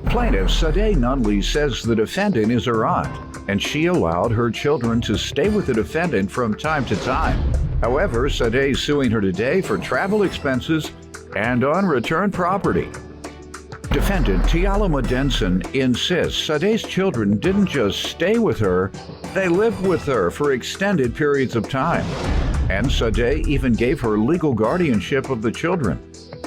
Plaintiff Sade Nunley says the defendant is her aunt, and she allowed her children to stay with the defendant from time to time. However, Sade is suing her today for travel expenses and unreturned property. Defendant Tialama Denson insists Sade's children didn't just stay with her, they lived with her for extended periods of time. And Sade even gave her legal guardianship of the children.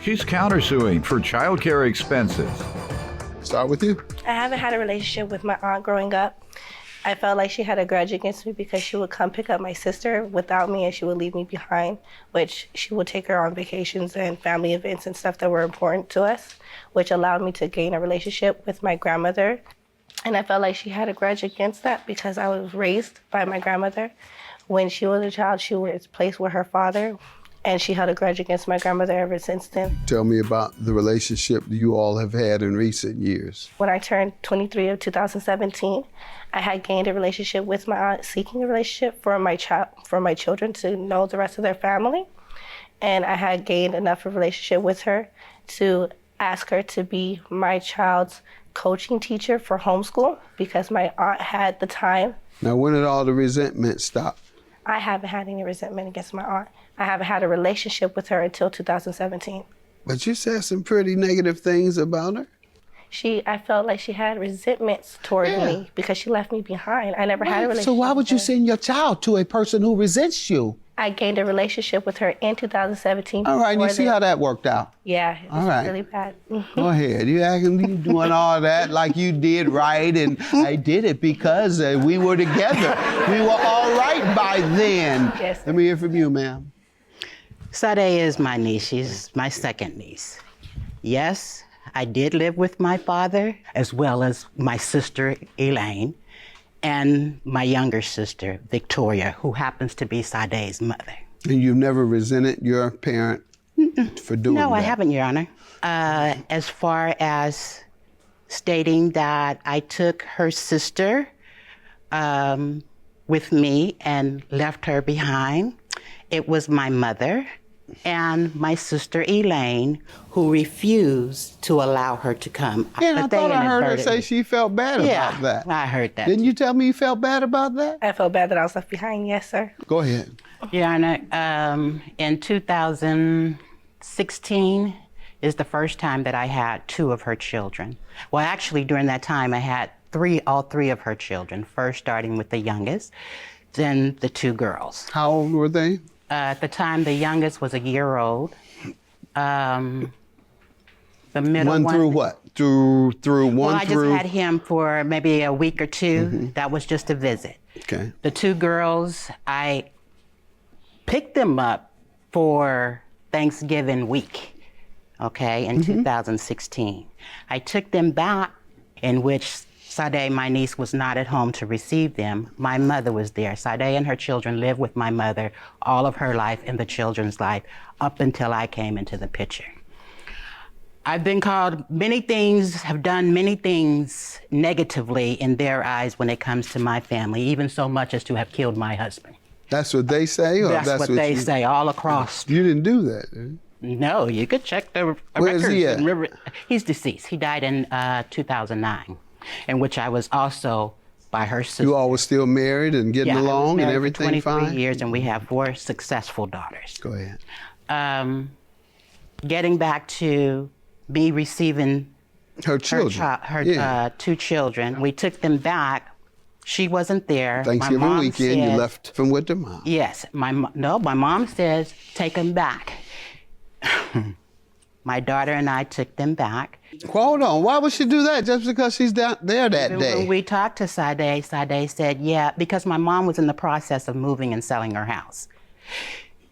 She's countersuing for childcare expenses. Start with you. I haven't had a relationship with my aunt growing up. I felt like she had a grudge against me because she would come pick up my sister without me and she would leave me behind, which she would take her on vacations and family events and stuff that were important to us, which allowed me to gain a relationship with my grandmother. And I felt like she had a grudge against that because I was raised by my grandmother. When she was a child, she was placed with her father, and she held a grudge against my grandmother ever since then. Tell me about the relationship you all have had in recent years. When I turned 23 of 2017, I had gained a relationship with my aunt, seeking a relationship for my children to know the rest of their family. And I had gained enough of a relationship with her to ask her to be my child's coaching teacher for homeschool because my aunt had the time. Now, when did all the resentment stop? I haven't had any resentment against my aunt. I haven't had a relationship with her until 2017. But you said some pretty negative things about her. I felt like she had resentments toward me because she left me behind. I never had a relationship. So why would you with her. send your child to a person who resents you? I gained a relationship with her in 2017. All right, and you see how that worked out? Yeah, it was all right. really bad. Go ahead. You acting, you doing all that like you did right, and I did it because we were together. We were all right by then. Yes. Let me hear from you, ma'am. Sade is my niece. She's my second niece. Yes, I did live with my father, as well as my sister, Elaine, and my younger sister, Victoria, who happens to be Sade's mother. And you've never resented your parent for doing that? No, I haven't, Your Honor. As far as stating that I took her sister with me and left her behind, it was my mother and my sister Elaine who refused to allow her to come. Yeah, I thought I heard her say she felt bad about that. I heard that. Didn't you tell me you felt bad about that? I felt bad that I was left behind, yes, sir. Go ahead. Your Honor, in 2016 is the first time that I had 2 of her children. Well, actually, during that time, I had all three of her children, first starting with the youngest, then the 2 girls. How old were they? At the time, the youngest was a year old. The middle one. Through what? Through one well, I through? just had him for maybe a week or 2. Mm-hmm. That was just a visit. Okay. The 2 girls, I picked them up for Thanksgiving week, okay, in 2016. I took them back, in which Sade, my niece, was not at home to receive them. My mother was there. Sade and her children lived with my mother all of her life and the children's life up until I came into the picture. I've been called many things, have done many things negatively in their eyes when it comes to my family, even so much as to have killed my husband. That's what they say? Or that's what they say all across. You didn't do that, did you? No, you could check the Where's records. He at? He's deceased. He died in 2009, in which I was also by her sister. You all were still married and getting along and everything everything for 23 fine? years, and we have 4 successful daughters. Go ahead. Getting back to me receiving her children. Her 2 children, we took them back. She wasn't there. Thanksgiving my mom weekend, said, you left from with the mom. Yes. My mom says, take them back. My daughter and I took them back. Hold on. Why would she do that? Just because she's down there that day? When we talked to Sade, Sade said, yeah, because my mom was in the process of moving and selling her house.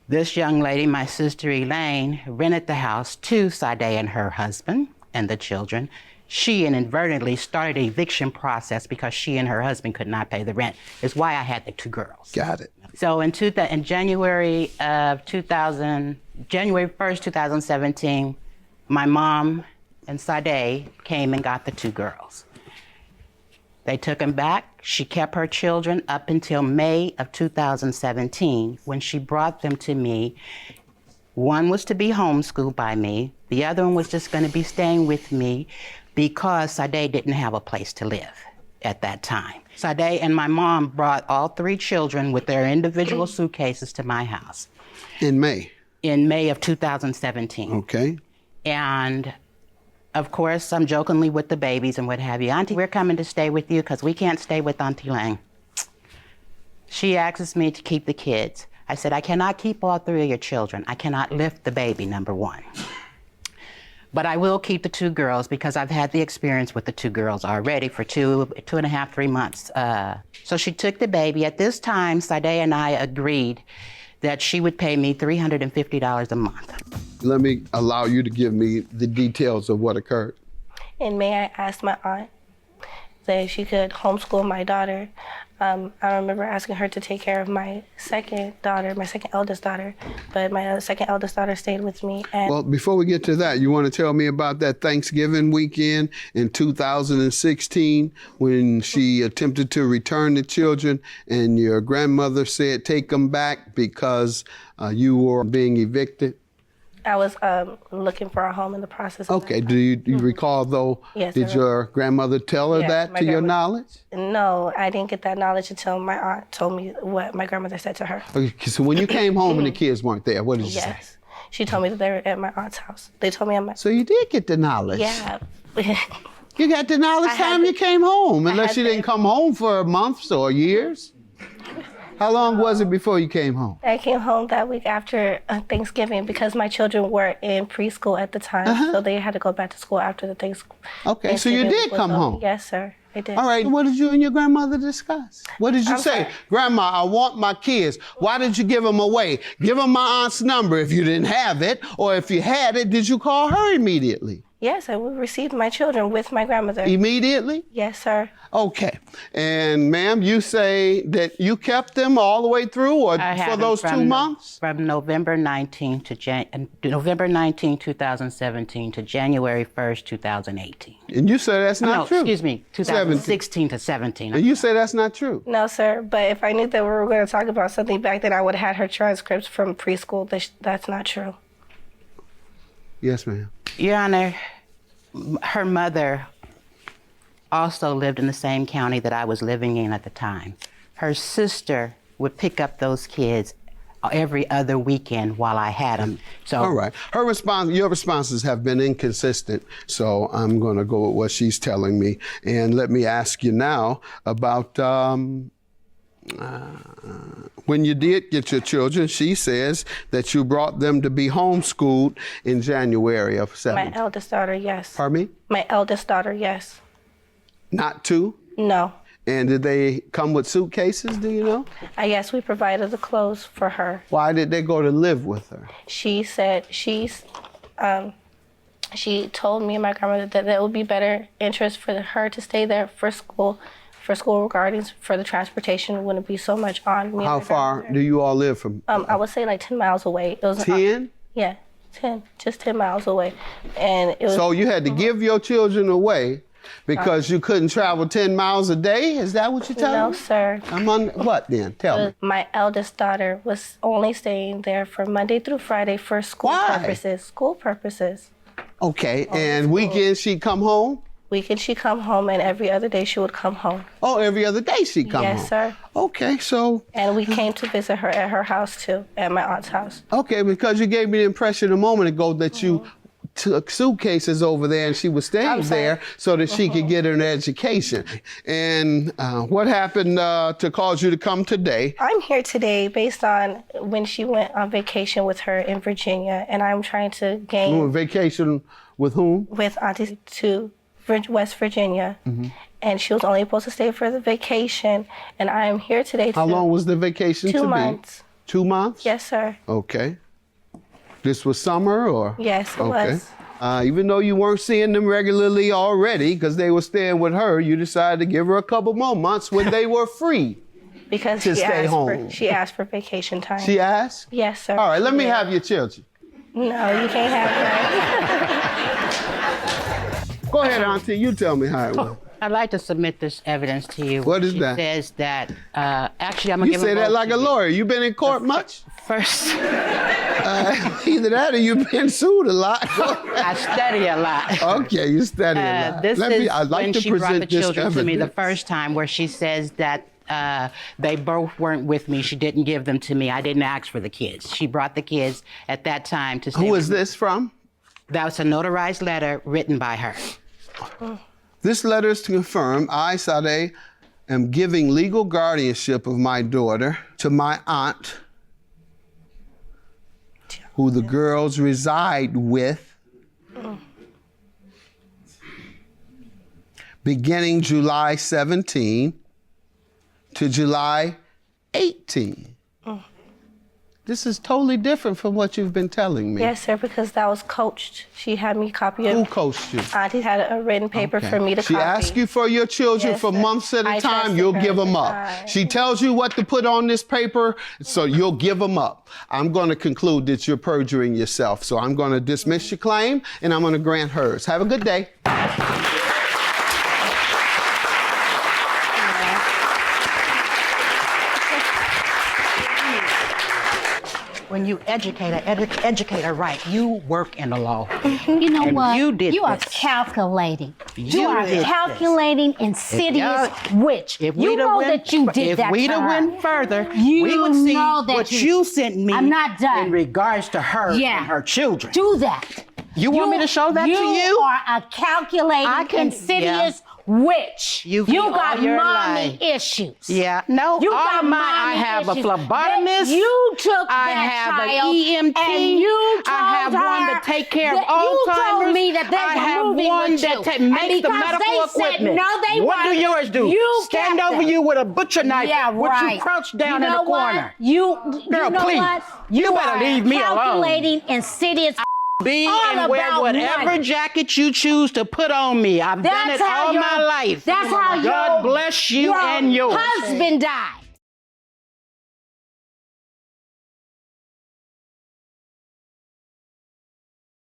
This young lady, my sister Elaine, rented the house to Sade and her husband and the children. She inadvertently started an eviction process because she and her husband could not pay the rent. It's why I had the 2 girls. Got it. So in January 1st, 2017, my mom and Sade came and got the 2 girls. They took them back. She kept her children up until May of 2017, when she brought them to me. One was to be homeschooled by me. The other one was just going to be staying with me because Sade didn't have a place to live at that time. Sade and my mom brought all 3 children with their individual suitcases to my house. In May? In May of 2017. Okay. And of course, I'm jokingly with the babies and what have you. Auntie, we're coming to stay with you because we can't stay with Auntie Lang. She asks me to keep the kids. I said, I cannot keep all 3 of your children. I cannot lift the baby, number one. But I will keep the 2 girls because I've had the experience with the 2 girls already for 2.5, 3 months. So she took the baby. At this time, Sade and I agreed that she would pay me $350 a month. Let me allow you to give me the details of what occurred. In May, I asked my aunt that if she could homeschool my daughter. I remember asking her to take care of my second eldest daughter, but my second eldest daughter stayed with me. And Well, before we get to that, you want to tell me about that Thanksgiving weekend in 2016 when she attempted to return the children and your grandmother said take them back because you were being evicted? I was looking for a home in the process. Okay, do you recall though? Yes, Did I your grandmother tell her Yeah, that my to your grandma- knowledge? No, I didn't get that knowledge until my aunt told me what my grandmother said to her. Okay, so when you came home and the kids weren't there, what did you say? Yes. She told me that they were at my aunt's house. They told me at my... So you did get the knowledge. Yeah. You got the knowledge I had time the- you came home, unless had you didn't the- come home for months or years. How long was it before you came home? I came home that week after Thanksgiving because my children were in preschool at the time, so they had to go back to school after the Thanksgiving. Okay, so you did come home. Yes, sir, I did. All right, what did you and your grandmother discuss? What did you I'm say? sorry. Grandma, I want my kids. Why did you give them away? Give them my aunt's number if you didn't have it, or if you had it, did you call her immediately? Yes, I received my children with my grandmother. Immediately? Yes, sir. Okay. And ma'am, you say that you kept them all the way through or I had for them those 2 months? From November 19, 2017 to January 1st, 2018. And you say that's not No, true. excuse me, 2016 to 17. And you say that's not true. No, sir, but if I knew that we were going to talk about something back then, I would have had her transcripts from preschool. That's not true. Yes, ma'am. Your Honor, her mother also lived in the same county that I was living in at the time. Her sister would pick up those kids every other weekend while I had them. So, All right. Your responses have been inconsistent, so I'm going to go with what she's telling me. And let me ask you now about when you did get your children. She says that you brought them to be homeschooled in January of 17. My eldest daughter, yes. Pardon me? My eldest daughter, yes. Not 2? No. And did they come with suitcases, do you know? Yes, we provided the clothes for her. Why did they go to live with her? She said she told me and my grandmother that it would be better interest for her to stay there for school regarding for the transportation wouldn't be so much on me. How far do you all live from? I would say like 10 miles away. It was 10? Yeah, 10, just 10 miles away. And it was So you had to give your children away because you couldn't travel 10 miles a day? Is that what you're telling no, me? sir. I'm on what then? Tell me. My eldest daughter was only staying there for Monday through Friday for school Why? purposes. School purposes. Okay, and weekends she'd come home? Weekend she come home, and every other day she would come home. Oh, every other day she'd come home? Yes, sir. Okay, so, And we came to visit her at her house too, at my aunt's house. okay, because you gave me the impression a moment ago that you took suitcases over there and she was staying I'm sorry. there so that she could get an education. And what happened to cause you to come today? I'm here today based on when she went on vacation with her in Virginia, and I'm trying to You gain on vacation with whom? with Auntie to West Virginia. And she was only supposed to stay for the vacation, and I am here today to... How long was the vacation to 2 be? months. 2 months? Yes, sir. Okay. This was summer or? Yes, it Okay. was. Even though you weren't seeing them regularly already because they were staying with her, you decided to give her a couple more months when they were free. Because To she stay asked home. she asked for vacation time. She asked? Yes, sir. All right, let me Yeah. have your children. No, you can't have that. Go ahead, Auntie. You tell me how it went. I'd like to submit this evidence to you. What is She that? says that, actually, I'm going to You give say them that both like to a you. lawyer. You been in court much? First, Either that or you've been sued a lot. I study a lot. Okay, you study a lot. This is I'd like when to she brought the present this children to me the evidence. first time, where she says that they both weren't with me. She didn't give them to me. I didn't ask for the kids. She brought the kids at that time to stay Who with is me. this from? That was a notarized letter written by her. This letter is to confirm I, Sade, am giving legal guardianship of my daughter to my aunt, who the girls reside with, beginning July 17 to July 18. This is totally different from what you've been telling me. Yes, sir, because that was coached. She had me copy it. Who coached you? Auntie had a written paper Okay. for me to She copy. asks you for your children Yes, for sir. months at a I time, trusted you'll her give at them the up. time. She tells you what to put on this paper, so you'll give them up. I'm going to conclude that you're perjuring yourself, so I'm going to dismiss your claim, and I'm going to grant hers. Have a good day. When you educate her right, you work in the law. You know And what? you did are this. calculating. You You are did this. calculating, insidious witch. You know that you did that If we'd to have her. went further, You we would see know that what you- you sent me I'm not done. in regards to her Yeah. and her children. Do that. You want me to show that to you? You are a calculating, I can- insidious witch. You've You been got all your mommy life. issues. Yeah, no, You all got of mine. I mommy have issues. a phlebotomist. You took I that have child an EMT. and you told I have one her to take care of that you Alzheimer's. told me that they I were have moving one with that you. makes And the because medical they said equipment. no, they What do weren't, yours do? you Stand kept over them. you with a butcher knife. Yeah, Would right. you crouch down You in know the what? corner? You Girl, know please. what? You better are leave me alone. calculating, insidious. Be all and wear about whatever money. jacket you choose to put on me. I've done it all my life. That's how God your, bless you your and yours. husband died.